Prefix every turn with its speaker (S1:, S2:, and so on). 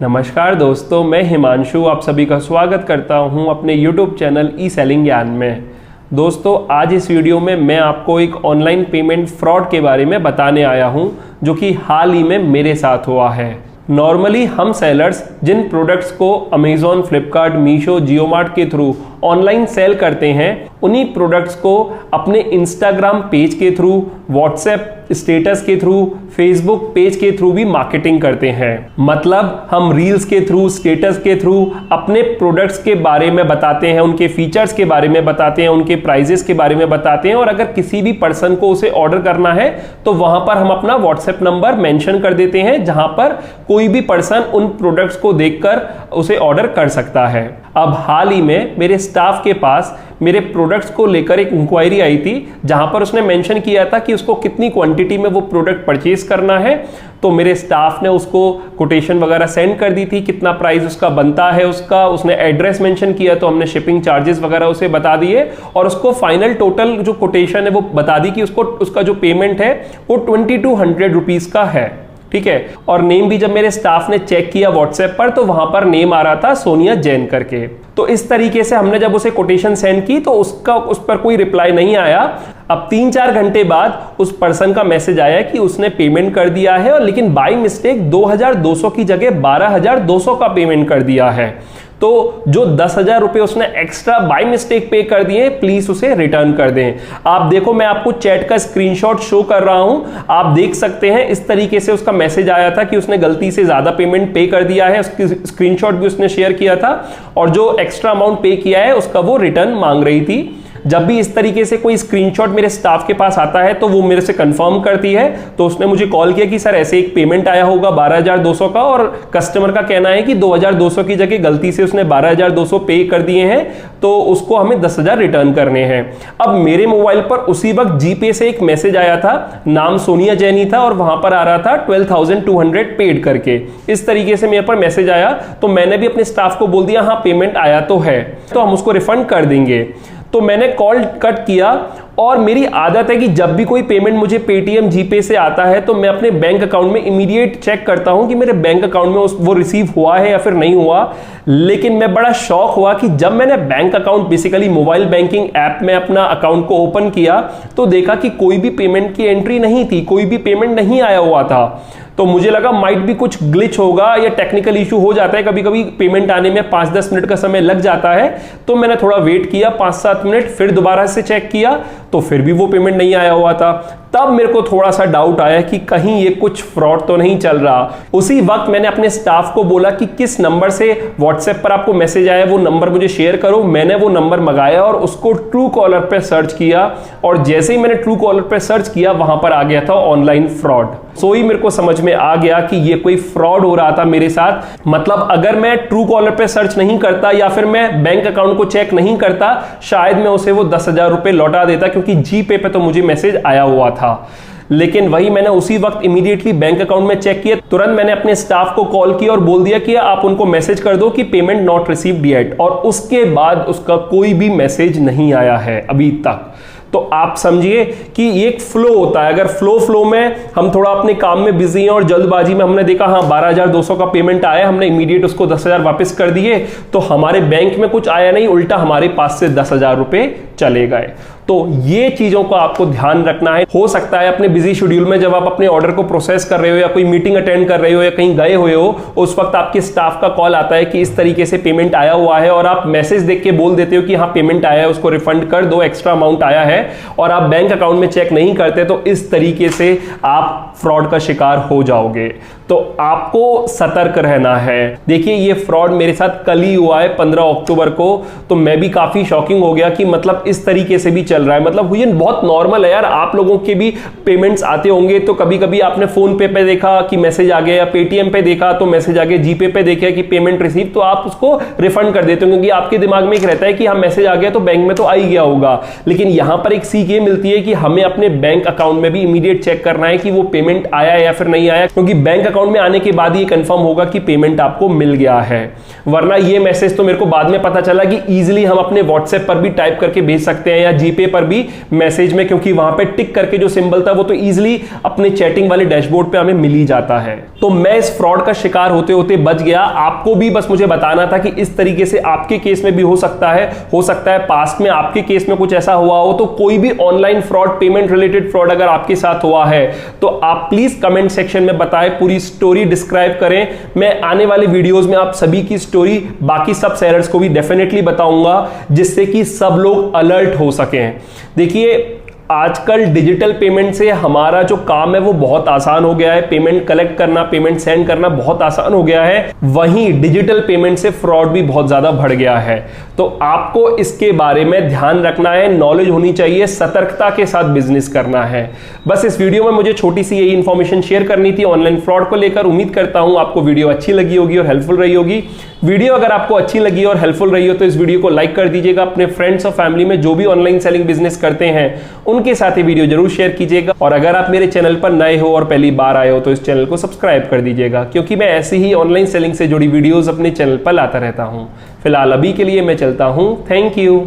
S1: नमस्कार दोस्तों, मैं हिमांशु आप सभी का स्वागत करता हूं अपने YouTube चैनल ई सेलिंग ज्ञान में। दोस्तों, आज इस वीडियो में मैं आपको एक ऑनलाइन पेमेंट फ्रॉड के बारे में बताने आया हूं जो कि हाल ही में मेरे साथ हुआ है। नॉर्मली हम सेलर्स जिन प्रोडक्ट्स को अमेजॉन, फ्लिपकार्ट, मीशो, जियो मार्ट के थ्रू ऑनलाइन सेल करते हैं, उन्हीं प्रोडक्ट्स को अपने इंस्टाग्राम पेज के थ्रू, व्हाट्सएप स्टेटस के थ्रू, फेसबुक पेज के थ्रू भी मार्केटिंग करते हैं। मतलब हम रील्स के थ्रू, स्टेटस के थ्रू अपने प्रोडक्ट्स के बारे में बताते हैं, उनके फीचर्स के बारे में बताते हैं, उनके प्राइजेस के बारे में बताते हैं, और अगर किसी भी पर्सन को उसे ऑर्डर करना है तो वहां पर हम अपना व्हाट्सएप नंबर मेंशन कर देते हैं, जहां पर कोई भी पर्सन उन प्रोडक्ट्स को देखकर उसे ऑर्डर कर सकता है। अब हाल ही में मेरे स्टाफ के पास मेरे प्रोडक्ट्स को लेकर एक इंक्वायरी आई थी, जहां पर उसने मेंशन किया था कि उसको कितनी क्वांटिटी में वो प्रोडक्ट परचेज करना है। तो मेरे स्टाफ ने उसको कोटेशन वगैरह सेंड कर दी थी, कितना प्राइस उसका बनता है उसका, उसने एड्रेस मेंशन किया तो हमने शिपिंग चार्जेस वगैरह उसे बता दिए, और उसको फाइनल टोटल जो कोटेशन है वो बता दी कि उसको उसका जो पेमेंट है वो 2200 रुपीज का है। ठीक है। और नेम भी जब मेरे स्टाफ ने चेक किया व्हाट्सएप पर तो वहां पर नेम आ रहा था सोनिया जैन करके। तो इस तरीके से हमने जब उसे कोटेशन सेंड की तो उस पर कोई रिप्लाई नहीं आया। अब 3-4 घंटे बाद उस पर्सन का मैसेज आया कि उसने पेमेंट कर दिया है, और लेकिन बाय मिस्टेक 2200 की जगह 12200 का पेमेंट कर दिया है। तो जो 10,000 रुपए उसने एक्स्ट्रा बाय मिस्टेक पे कर दिए, प्लीज उसे रिटर्न कर दें। आप देखो, मैं आपको चैट का स्क्रीनशॉट शो कर रहा हूं, आप देख सकते हैं इस तरीके से उसका मैसेज आया था कि उसने गलती से ज्यादा पेमेंट पे कर दिया है। उसकी स्क्रीनशॉट भी उसने शेयर किया था, और जो एक्स्ट्रा अमाउंट पे किया है उसका वो रिटर्न मांग रही थी। जब भी इस तरीके से कोई स्क्रीनशॉट मेरे स्टाफ के पास आता है तो वो मेरे से कंफर्म करती है। तो उसने मुझे कॉल किया कि सर ऐसे एक पेमेंट आया होगा 12,200 का, और कस्टमर का कहना है कि 2,200 की जगह गलती से उसने 12,200 पे कर दिए हैं, तो उसको हमें 10,000 रिटर्न करने हैं। अब मेरे मोबाइल पर उसी वक्त जीपे से एक मैसेज आया था, नाम सोनिया जैन ही था, और वहां पर आ रहा था 12,200 पेड करके। इस तरीके से मेरे पर मैसेज आया, तो मैंने भी अपने स्टाफ को बोल दिया हाँ पेमेंट आया तो है, तो हम उसको रिफंड कर देंगे। तो मैंने कॉल कट किया, और मेरी आदत है कि जब भी कोई पेमेंट मुझे पेटीएम, जीपे से आता है तो मैं अपने बैंक अकाउंट में इमीडिएट चेक करता हूं कि मेरे बैंक अकाउंट में वो रिसीव हुआ है या फिर नहीं हुआ। लेकिन मैं बड़ा शॉक हुआ कि जब मैंने bank account, basically mobile banking app में अपना अकाउंट को ओपन किया तो देखा कि कोई भी पेमेंट की एंट्री नहीं थी, कोई भी पेमेंट नहीं आया हुआ था। तो मुझे लगा माइट भी कुछ ग्लिच होगा या टेक्निकल इशू हो जाता है, कभी कभी पेमेंट आने में 5-10 मिनट का समय लग जाता है। तो मैंने थोड़ा वेट किया 5-7 मिनट, फिर दोबारा से चेक किया तो फिर भी वो पेमेंट नहीं आया हुआ था। तब मेरे को थोड़ा सा डाउट आया कि कहीं ये कुछ फ्रॉड तो नहीं चल रहा। उसी वक्त मैंने अपने स्टाफ को बोला कि किस नंबर से व्हाट्सएप पर आपको मैसेज आया वो नंबर मुझे शेयर करो। मैंने वो नंबर मंगाया और उसको ट्रू कॉलर पे सर्च किया, और जैसे ही मैंने ट्रू कॉलर पे सर्च किया वहां पर आ गया था ऑनलाइन फ्रॉड। सो ही मेरे को समझ में आ गया कि ये कोई फ्रॉड हो रहा था मेरे साथ। मतलब अगर मैं ट्रू कॉलर पे सर्च नहीं करता या फिर मैं बैंक अकाउंट को चेक नहीं करता, शायद मैं उसे वो 10,000 रुपए लौटा देता, क्योंकि जीपे पे तो मुझे मैसेज आया हुआ था। लेकिन वही मैंने उसी वक्त इमीडिएटली बैंक अकाउंट में चेक किया, तुरंत मैंने अपने स्टाफ को कॉल किया और बोल दिया कि आप उनको मैसेज कर दो कि पेमेंट नॉट रिसीव्ड येट, और उसके बाद उसका कोई भी मैसेज नहीं आया है अभी तक। तो आप समझिए कि एक फ्लो होता है, अगर फ्लो में हम थोड़ा अपने काम में बिजी हैं और जल्दबाजी में हमने देखा हाँ 12,200 का पेमेंट आया, हमने इमीडिएट उसको 10,000 वापस कर दिए, तो हमारे बैंक में कुछ आया नहीं, उल्टा हमारे पास से 10,000 रुपए चले गए। तो ये चीजों को आपको ध्यान रखना है। हो सकता है अपने बिजी शेड्यूल में जब आप अपने ऑर्डर को प्रोसेस कर रहे हो या कोई मीटिंग अटेंड कर रहे हो या कहीं गए हुए हो, उस वक्त आपके स्टाफ का कॉल आता है कि इस तरीके से पेमेंट आया हुआ है, और आप मैसेज देख के बोल देते हो कि हाँ पेमेंट आया है, उसको रिफंड कर दो, एक्स्ट्रा अमाउंट आया है, और आप बैंक अकाउंट में चेक नहीं करते, तो इस तरीके से आप फ्रॉड का शिकार हो जाओगे। तो आपको सतर्क रहना है। देखिए, ये फ्रॉड मेरे साथ कल ही हुआ है 15 अक्टूबर को, तो मैं भी काफी शॉकिंग हो गया कि मतलब इस तरीके से भी चल रहा है। मतलब ये बहुत नॉर्मल है यार, आप लोगों के भी पेमेंट्स आते होंगे, तो कभी कभी आपने फोन पे देखा कि मैसेज आ गया, या पेटीएम पे देखा तो मैसेज आ गया, जीपे पे देखा कि पेमेंट रिसीव, तो आप उसको रिफंड कर देते हो, क्योंकि आपके दिमाग में एक रहता है कि हाँ मैसेज आ गया तो बैंक में तो आ ही गया होगा। लेकिन यहां पर एक सीख ये मिलती है कि हमें अपने बैंक अकाउंट में भी इमीडिएट चेक करना है कि वो पेमेंट आया है या फिर नहीं आया, क्योंकि बैंक अकाउंट में आने के बाद ये कंफर्म होगा कि पेमेंट आपको मिल गया है। वरना ये मैसेज तो मेरे को बाद में पता चला कि इजीली हम अपने व्हाट्सएप पर भी टाइप करके भेज सकते हैं या जीपे पर भी मैसेज में, क्योंकि वहां पे टिक करके जो सिंबल था वो तो इजीली अपने चैटिंग वाले डैशबोर्ड पे हमें मिल ही जाता है। तो मैं इस फ्रॉड का शिकार होते होते बच गया। आपको भी बस मुझे बताना था कि इस तरीके से आपके केस में भी हो सकता है पास्ट में आपके केस में कुछ ऐसा हुआ हो। तो कोई भी online fraud, payment related fraud अगर आपके साथ हुआ है तो आप प्लीज कमेंट सेक्शन में बताएं, पूरी स्टोरी डिस्क्राइब करें। मैं आने वाले वीडियोस में आप सभी की स्टोरी, बाकी सब सेलर्स को भी डेफिनेटली बताऊंगा, जिससे कि सब लोग अलर्ट हो सकें। देखिए, आजकल डिजिटल पेमेंट से हमारा जो काम है वो बहुत आसान हो गया है। पेमेंट कलेक्ट करना, पेमेंट सेंड करना बहुत आसान हो गया है। वहीं डिजिटल पेमेंट से फ्रॉड भी बहुत ज्यादा बढ़ गया है। तो आपको इसके बारे में ध्यान रखना है, नॉलेज होनी चाहिए, सतर्कता के साथ बिजनेस करना है। बस इस वीडियो में मुझे छोटी सी यही इंफॉर्मेशन शेयर करनी थी ऑनलाइन फ्रॉड को लेकर। उम्मीद करता हूं आपको वीडियो अच्छी लगी होगी और हेल्पफुल रही होगी। वीडियो अगर आपको अच्छी लगी और हेल्पफुल रही हो तो इस वीडियो को लाइक कर दीजिएगा। अपने फ्रेंड्स और फैमिली में जो भी ऑनलाइन सेलिंग बिजनेस करते हैं उनके साथ ये वीडियो जरूर शेयर कीजिएगा। और अगर आप मेरे चैनल पर नए हो और पहली बार आए हो तो इस चैनल को सब्सक्राइब कर दीजिएगा, क्योंकि मैं ऐसी ही ऑनलाइन सेलिंग से जुड़ी वीडियोस अपने चैनल पर लाता रहता हूं। फिलहाल अभी के लिए मैं चलता हूं। Thank you.